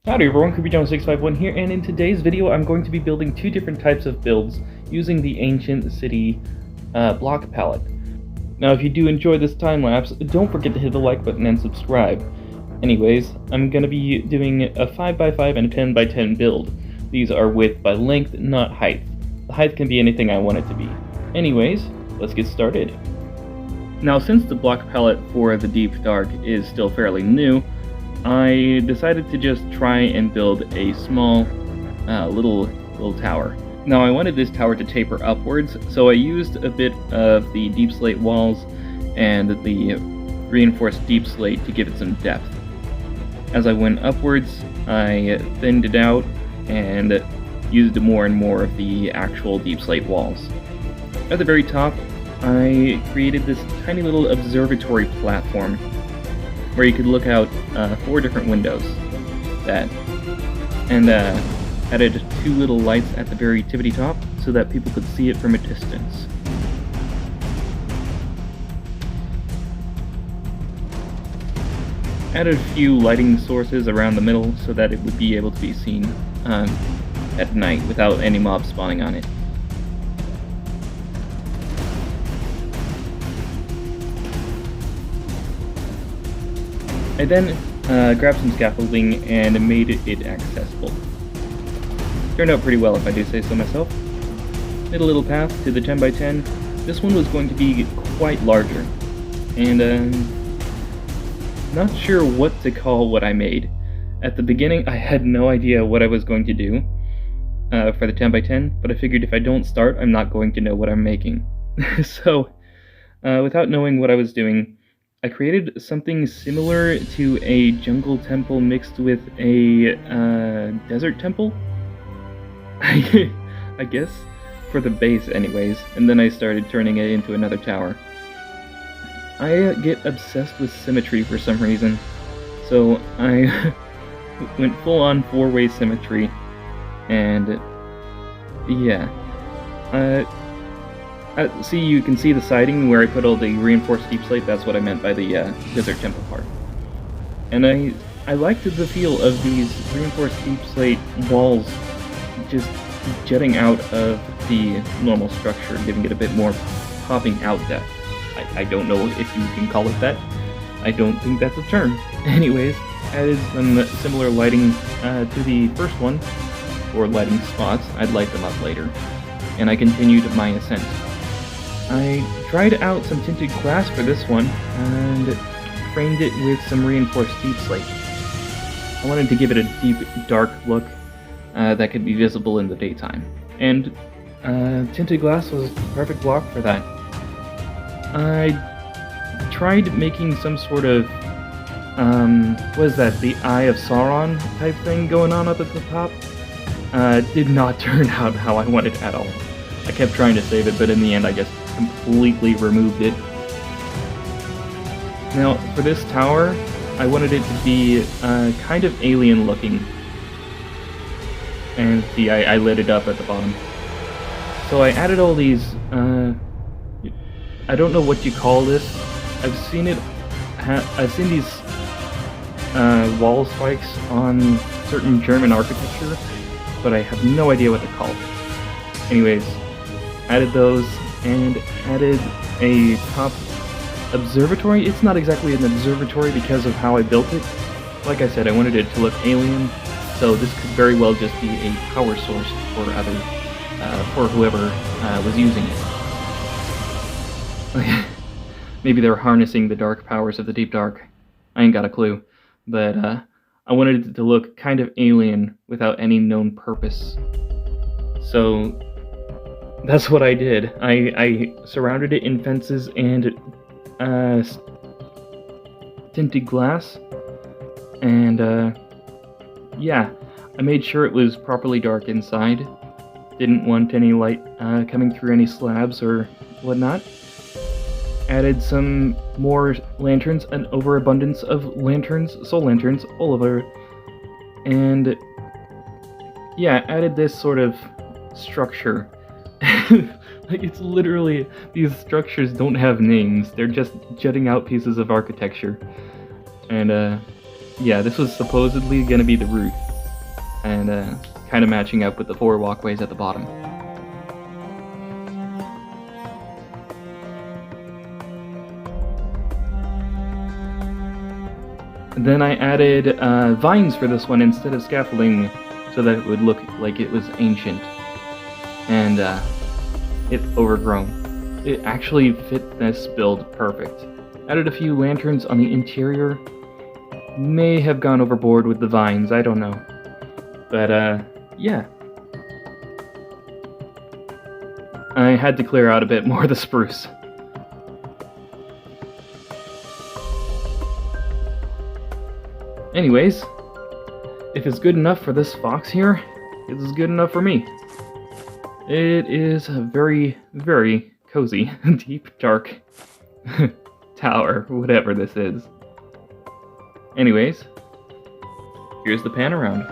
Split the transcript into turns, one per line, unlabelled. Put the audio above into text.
Howdy everyone, Creepy651 here, and in today's video I'm going to be building two different types of builds using the Ancient City block palette. Now if you do enjoy this time-lapse, don't forget to hit the like button and subscribe. Anyways, I'm going to be doing a 5x5 and a 10x10 build. These are width by length, not height. The height can be anything I want it to be. Anyways, let's get started. Now since the block palette for the Deep Dark is still fairly new, I decided to just try and build a small little tower. Now I wanted this tower to taper upwards, so I used a bit of the deep slate walls and the reinforced deep slate to give it some depth. As I went upwards, I thinned it out and used more and more of the actual deep slate walls. At the very top, I created this tiny little observatory platform where you could look out 4 different windows and added 2 little lights at the very tippity top so that people could see it from a distance. Added a few lighting sources around the middle so that it would be able to be seen at night without any mobs spawning on it. I then grabbed some scaffolding and made it accessible. Turned out pretty well if I do say so myself. Made a little path to the 10x10. This one was going to be quite larger, and not sure what to call what I made. At the beginning I had no idea what I was going to do for the 10x10, but I figured if I don't start I'm not going to know what I'm making. So without knowing what I was doing, I created something similar to a jungle temple mixed with a desert temple, I guess, for the base anyways, and then I started turning it into another tower. I get obsessed with symmetry for some reason, so I went full-on 4-way symmetry, and yeah. See, you can see the siding where I put all the reinforced deep slate. That's what I meant by the desert temple part. And I liked the feel of these reinforced deep slate walls just jutting out of the normal structure, giving it a bit more popping out depth. I don't know if you can call it that. I don't think that's a term. Anyways, added some similar lighting to the first one, or lighting spots. I'd light them up later. And I continued my ascent. I tried out some tinted glass for this one, and framed it with some reinforced deep slate. I wanted to give it a deep, dark look that could be visible in the daytime, and tinted glass was the perfect block for that. I tried making some sort of, what is that, the Eye of Sauron type thing going on up at the top. Did not turn out how I wanted at all. I kept trying to save it, but in the end I just completely removed it. Now, for this tower, I wanted it to be kind of alien looking. And see, I lit it up at the bottom. So I added all these, I don't know what you call this. I've seen these wall spikes on certain German architecture, but I have no idea what they're called. Anyways, added those, and added a top observatory. It's not exactly an observatory because of how I built it. Like I said, I wanted it to look alien, so this could very well just be a power source for for whoever was using it. Maybe they're harnessing the dark powers of the Deep Dark. I ain't got a clue, but I wanted it to look kind of alien without any known purpose. So that's what I did. I surrounded it in fences and tinted glass, and yeah, I made sure it was properly dark inside. Didn't want any light coming through any slabs or whatnot. Added some more lanterns, an overabundance of lanterns, soul lanterns, all over, and yeah, added this sort of structure. Like, it's literally, these structures don't have names, they're just jutting out pieces of architecture. And yeah, this was supposedly gonna be the roof. and kind of matching up with the 4 walkways at the bottom. And then I added vines for this one instead of scaffolding, so that it would look like it was ancient and it overgrown. It actually fit this build perfect. Added a few lanterns on the interior. May have gone overboard with the vines, I don't know. But yeah. I had to clear out a bit more of the spruce. Anyways, if it's good enough for this fox here, it's good enough for me. It is a very, very cozy, deep, dark tower, whatever this is. Anyways, here's the pan around.